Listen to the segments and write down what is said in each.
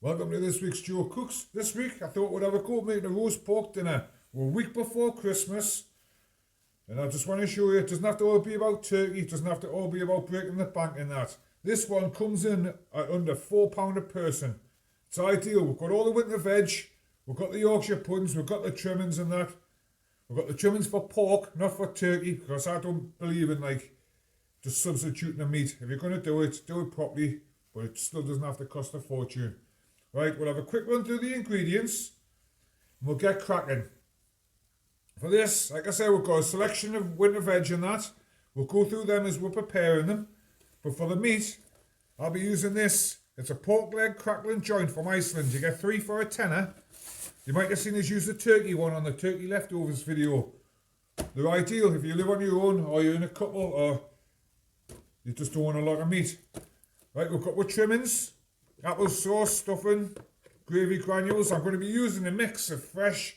Welcome to this week's Joe Cooks. This week I thought we'd have a go at making a roast pork dinner. We're a week before Christmas, and I just want to show you it doesn't have to all be about turkey, it doesn't have to all be about breaking the bank in that. This one comes in at under £4 a person. It's ideal. We've got all the winter veg, we've got the Yorkshire puddings, we've got the trimmings and that. We've got the trimmings for pork, not for turkey, because I don't believe in just substituting the meat. If you're going to do it properly, but it still doesn't have to cost a fortune. Right, we'll have a quick run through the ingredients and we'll get cracking. For this, like I said, we've got a selection of winter veg and that. We'll go through them as we're preparing them. But for the meat, I'll be using this. It's a pork leg crackling joint from Iceland. You get 3 for a tenner. You might have seen us use the turkey one on the turkey leftovers video. They're ideal if you live on your own or you're in a couple or you just don't want a lot of meat. Right, we've got our trimmings. Apple sauce, stuffing, gravy granules. I'm going to be using a mix of fresh,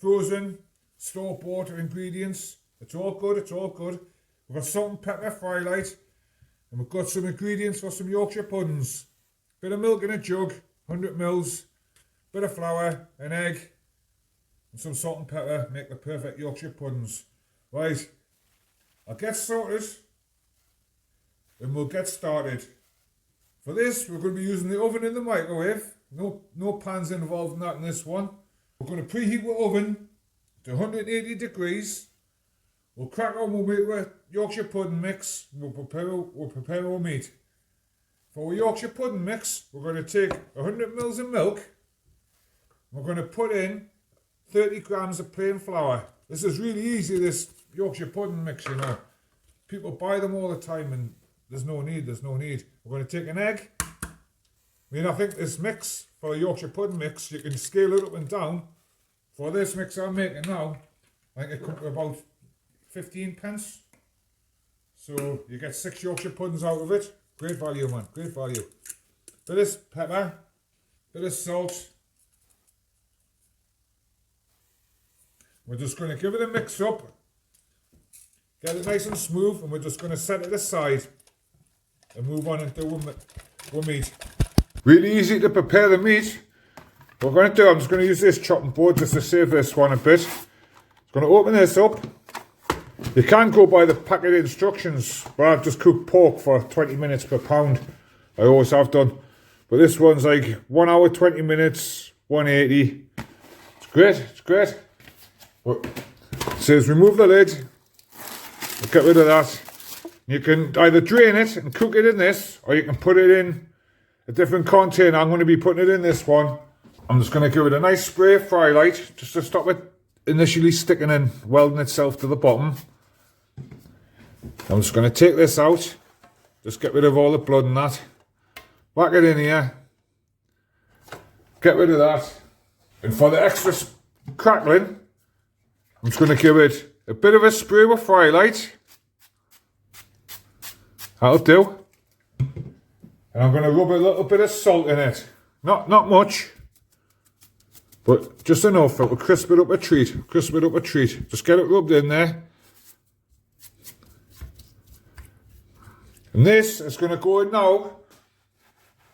frozen, store-bought ingredients. It's all good, it's all good. We've got salt and pepper, fry light. And we've got some ingredients for some Yorkshire puddings. Bit of milk in a jug, 100 mils. Bit of flour, an egg, and some salt and pepper. Make the perfect Yorkshire puddings. Right, I'll get sorted and we'll get started. For this, we're going to be using the oven in the microwave. No pans involved in that in this one. We're going to preheat the oven to 180 degrees. We'll crack on, we'll make our Yorkshire pudding mix. We'll prepare our meat. For our Yorkshire pudding mix, we're going to take 100 mils of milk. We're going to put in 30 grams of plain flour. This is really easy, this Yorkshire pudding mix, you know. People buy them all the time and there's no need. We're going to take an egg. I think this mix, for a Yorkshire pudding mix, you can scale it up and down. For this mix I'm making now, I think it comes to about 15 pence. So you get 6 Yorkshire puddings out of it. Great value, man, great value. Bit of pepper, bit of salt. We're just going to give it a mix up. Get it nice and smooth, and we're just going to set it aside and move on and do our meat. Really easy to prepare the meat. What we're going to do, I'm just going to use this chopping board just to save this one a bit. I'm going to open this up. You can go by the packet instructions, but I've just cooked pork for 20 minutes per pound. I always have done. But this one's like 1 hour, 20 minutes, 180. It's great, it's great. But it says remove the lid. Get rid of that. You can either drain it and cook it in this, or you can put it in a different container. I'm going to be putting it in this one. I'm just going to give it a nice spray of fry light, just to stop it initially sticking and welding itself to the bottom. I'm just going to take this out, just get rid of all the blood and that. Whack it in here. Get rid of that. And for the extra crackling, I'm just going to give it a bit of a spray with fry light. That'll do. And I'm going to rub a little bit of salt in it. Not much, but just enough. It will crisp it up a treat. Crisp it up a treat. Just get it rubbed in there. And this is going to go in now.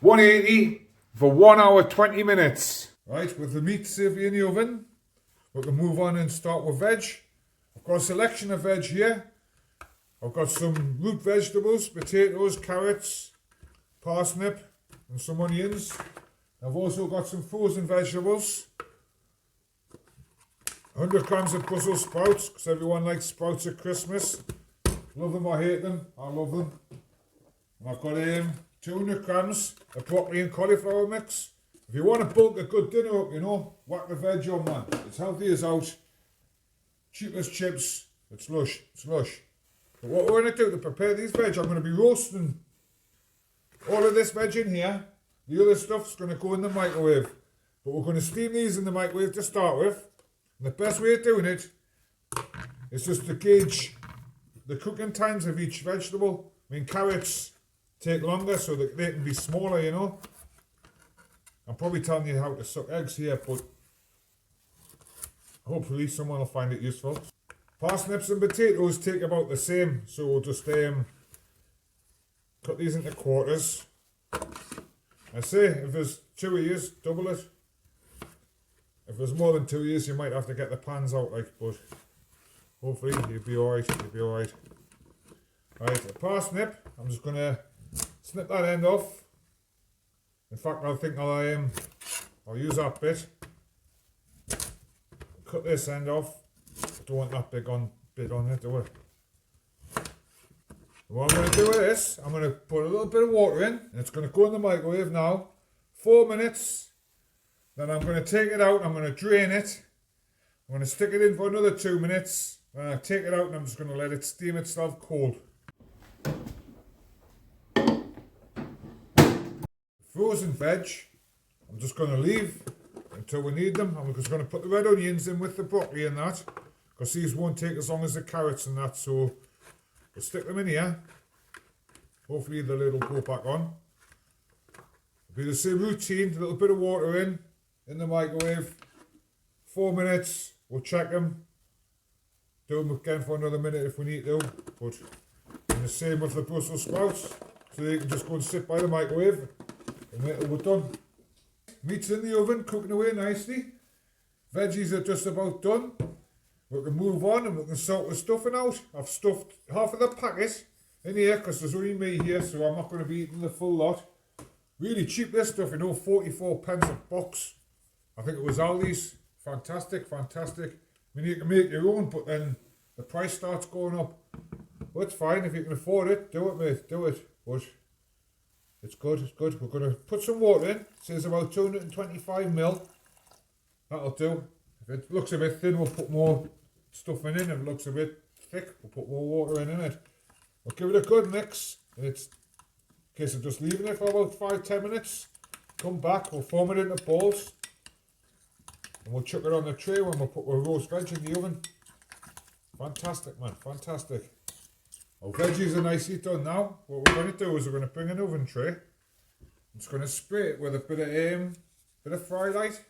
180 for 1 hour 20 minutes. Right, with the meat safely in the oven, we can move on and start with veg. I've got a selection of veg here. I've got some root vegetables, potatoes, carrots, parsnip and some onions. I've also got some frozen vegetables. 100 grams of Brussels sprouts, because everyone likes sprouts at Christmas. Love them or hate them, I love them. And I've got 200 grams of broccoli and cauliflower mix. If you want to bulk a good dinner up, you know, whack the veg on, man. It's healthy as out. Cheap as chips. It's lush, it's lush. But what we're going to do to prepare these veg, I'm going to be roasting all of this veg in here. The other stuff's going to go in the microwave. But we're going to steam these in the microwave to start with. And the best way of doing it is just to gauge the cooking times of each vegetable. I mean, carrots take longer so that they can be smaller, you know. I'm probably telling you how to suck eggs here, but hopefully someone will find it useful. Parsnips and potatoes take about the same, so we'll just cut these into quarters. I say, if there's 2 years, double it. If there's more than 2 years, you might have to get the pans out, like, but hopefully you'll be alright, you'll be alright. Right, a parsnip, I'm just going to snip that end off. In fact, I think I'll use that bit. Cut this end off. I don't want that bit on it, do I? What I'm going to do with this, I'm going to put a little bit of water in, and it's going to go in the microwave now. 4 minutes. Then I'm going to take it out, I'm going to drain it. I'm going to stick it in for another 2 minutes. Then I take it out and I'm just going to let it steam itself cold. Frozen veg, I'm just going to leave until we need them. I'm just going to put the red onions in with the broccoli and that, because these won't take as long as the carrots and that, so we'll stick them in here. Hopefully the lid will go back on. It'll be the same routine, a little bit of water in the microwave, 4 minutes, we'll check them, do them again for another minute if we need to, but and the same with the Brussels sprouts, so they can just go and sit by the microwave and wait till we're done. Meat's in the oven, cooking away nicely, veggies are just about done, we can move on and we can sort the stuffing out. I've stuffed half of the packet in here because there's only me here, so I'm not going to be eating the full lot. Really cheap this stuff, 44 pence a box. I think it was Aldi's. Fantastic, fantastic. I mean, you can make your own, but then the price starts going up. But it's fine, if you can afford it, do it, mate, do it. But it's good, it's good. We're going to put some water in. It says about 225ml. That'll do. If it looks a bit thin, we'll put more stuffing in. If it looks a bit thick, we'll put more water in it. We'll give it a good mix. It's a case of just leaving it for about 5-10 minutes. Come back, we'll form it into balls. And we'll chuck it on the tray when we'll put our roast veg in the oven. Fantastic, man, fantastic. Our veggies are nicely done now. What we're going to do is we're going to bring an oven tray. I'm just going to spray it with a bit of fry light.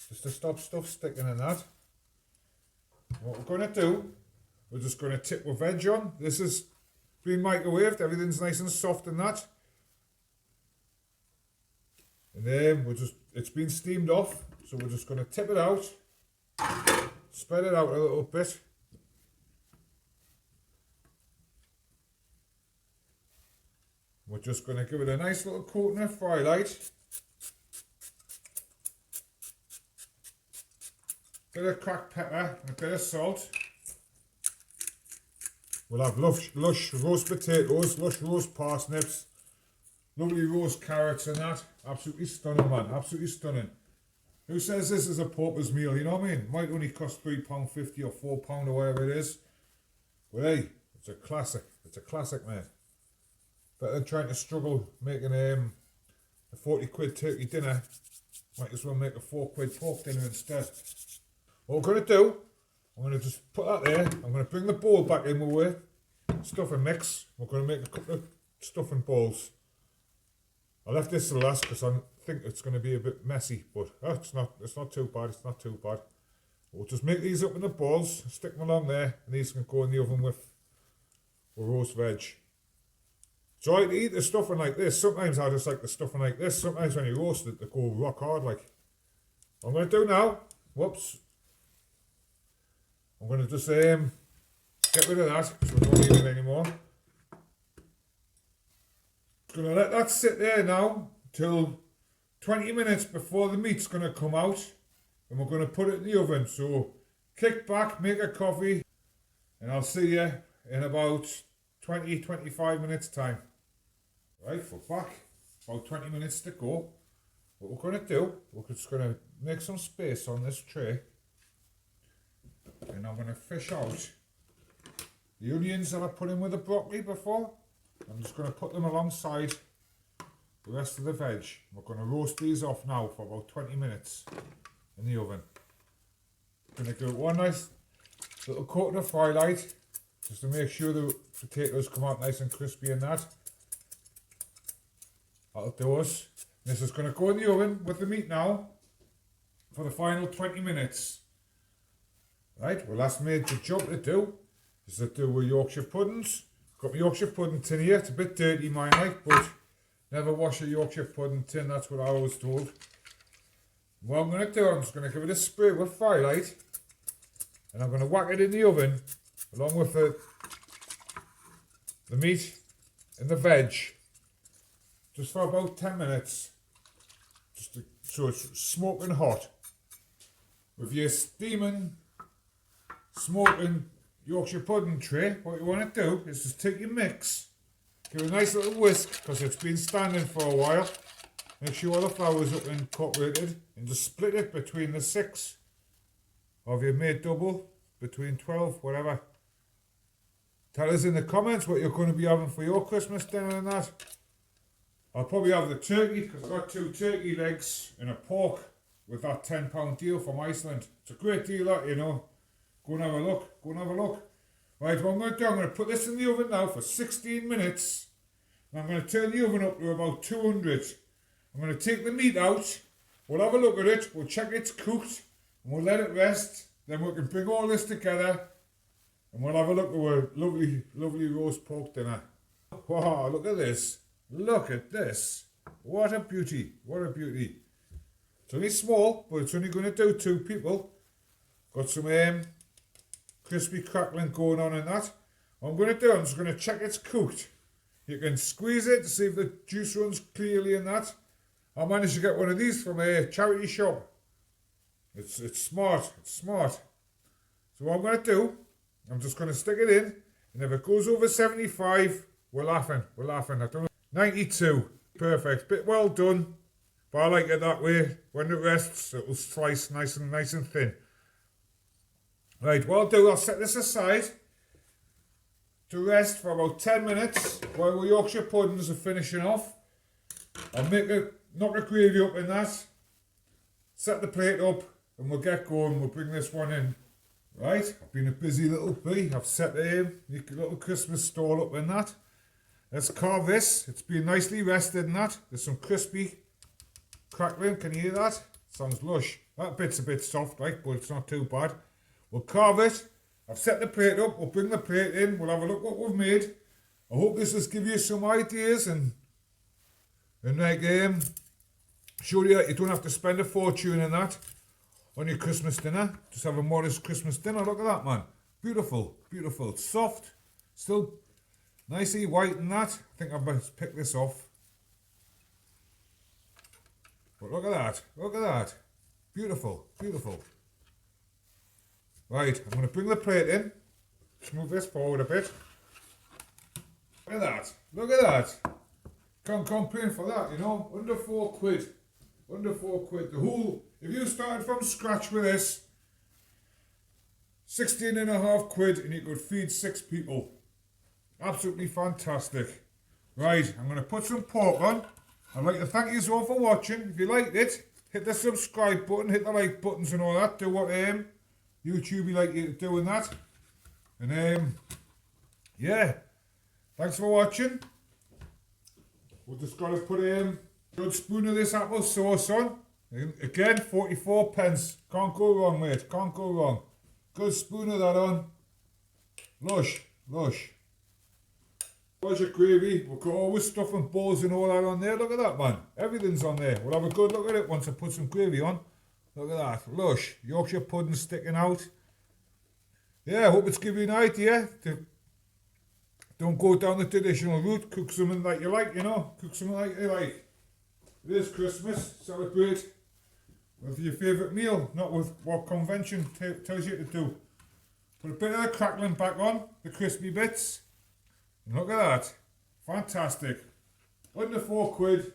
Just to stop stuff sticking in that. What we're going to do, we're just going to tip our veg on. This is been microwaved, everything's nice and soft and that. And then it's been steamed off, so we're just going to tip it out, spread it out a little bit. We're just going to give it a nice little coating of fry light. Bit of cracked pepper and a bit of salt. We'll have lush roast potatoes, lush roast parsnips, lovely roast carrots and that. Absolutely stunning, man, absolutely stunning. Who says this is a pauper's meal, you know what I mean? Might only cost £3.50 or £4 or whatever it is. But hey, it's a classic, man. Better than trying to struggle making a 40 quid turkey dinner. Might as well make a 4 quid pork dinner instead. What we're going to do, I'm going to just put that there. I'm going to bring the bowl back in with stuffing mix. We're going to make a couple of stuffing bowls. I left this to last because I think it's going to be a bit messy, but it's not too bad, it's not too bad. We'll just make these up in the balls, stick them along there, and these can go in the oven with roast veg. So I eat the stuffing like this. Sometimes I just like the stuffing like this. Sometimes when you roast it, they go rock hard like. What I'm going to do now, whoops, I'm going to just get rid of that because we don't need it anymore. Going to let that sit there now till 20 minutes before the meat's going to come out, and we're going to put it in the oven. So kick back, make a coffee, and I'll see you in about 20-25 minutes time. Right, we're back, about 20 minutes to go. What we're going to do, we're just going to make some space on this tray, and I'm going to fish out the onions that I put in with the broccoli before. I'm just going to put them alongside the rest of the veg. We're going to roast these off now for about 20 minutes in the oven. Going to give it one nice little coating of fry light just to make sure the potatoes come out nice and crispy and that. That'll do us. This is going to go in the oven with the meat now for the final 20 minutes. Right, well, last major job to do is to do with Yorkshire puddings. Got my Yorkshire pudding tin here. It's a bit dirty, mine like, but never wash a Yorkshire pudding tin. That's what I was told. What I'm going to do, I'm just going to give it a spray with firelight, and I'm going to whack it in the oven along with the meat and the veg, just for about 10 minutes, so it's smoking hot. With your steaming, smoking Yorkshire pudding tray, what you want to do is just take your mix, give it a nice little whisk, because it's been standing for a while. Make sure all the flour's up and incorporated, and just split it between the 6 of your made double, between 12, whatever. Tell us in the comments what you're going to be having for your Christmas dinner and that. I'll probably have the turkey, because I've got 2 turkey legs and a pork with that £10 deal from Iceland. It's a great deal, that, you know. Go and have a look. Go and have a look. Right, what I'm going to do, I'm going to put this in the oven now for 16 minutes. And I'm going to turn the oven up to about 200. I'm going to take the meat out. We'll have a look at it. We'll check it's cooked. And we'll let it rest. Then we can bring all this together. And we'll have a look at our lovely, lovely roast pork dinner. Wow, look at this. Look at this. What a beauty. What a beauty. It's only small, but it's only going to do 2 people. Got some crispy crackling going on in that. What I'm going to do, I'm just going to check it's cooked. You can squeeze it to see if the juice runs clearly in that. I managed to get one of these from a charity shop. It's smart. It's smart. So what I'm going to do, I'm just going to stick it in. And if it goes over 75, we're laughing. We're laughing. I don't know. 92. Perfect. Bit well done. But I like it that way. When it rests, it will slice nice and thin. Right, what I'll do, I'll set this aside to rest for about 10 minutes while the Yorkshire puddings are finishing off. I'll knock the gravy up in that, set the plate up, and we'll get going. We'll bring this one in. Right, I've been a busy little bee. I've set the little Christmas stall up in that. Let's carve this. It's been nicely rested in that. There's some crispy crackling. Can you hear that? Sounds lush. That bit's a bit soft, right, but it's not too bad. We'll carve it. I've set the plate up. We'll bring the plate in. We'll have a look what we've made. I hope this has given you some ideas and like show you that you don't have to spend a fortune in that on your Christmas dinner. Just have a modest Christmas dinner. Look at that, man. Beautiful, beautiful. It's soft, still nicely white and that. I think I best pick this off. But look at that. Look at that. Beautiful, beautiful. Right, I'm going to bring the plate in. Just move this forward a bit. Look at that. Look at that. Can't complain for that, you know. Under £4. Under £4. The whole, if you started from scratch with this, 16.5 quid and you could feed 6 people. Absolutely fantastic. Right, I'm going to put some pork on. I'd like to thank you all for watching. If you liked it, hit the subscribe button, hit the like buttons and all that. Do what YouTube you like you to do in that. And yeah, thanks for watching. We've just got to put a good spoon of this apple sauce on. And again, 44 pence. Can't go wrong, mate. Can't go wrong. Good spoon of that on. Lush, lush. There's your gravy. We've got all the stuff and balls and all that on there. Look at that, man. Everything's on there. We'll have a good look at it once I put some gravy on. Look at that. Lush. Yorkshire pudding sticking out. Yeah, I hope it's given you an idea. Don't go down the traditional route. Cook something that you like, you know. Cook something like you like. It is Christmas. Celebrate with your favourite meal, not with what convention tells you to do. Put a bit of the crackling back on, the crispy bits. And look at that. Fantastic. Under £4.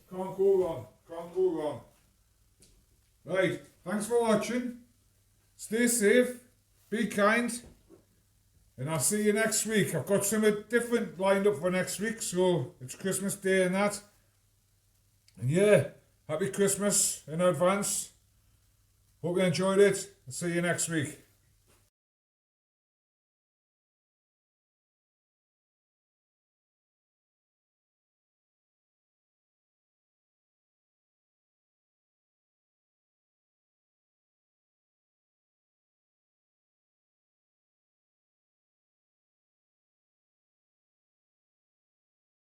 Can't go wrong. Can't go wrong. Right. Thanks for watching. Stay safe. Be kind. And I'll see you next week. I've got something different lined up for next week. So it's Christmas Day and that. And yeah, happy Christmas in advance. Hope you enjoyed it. I'll see you next week.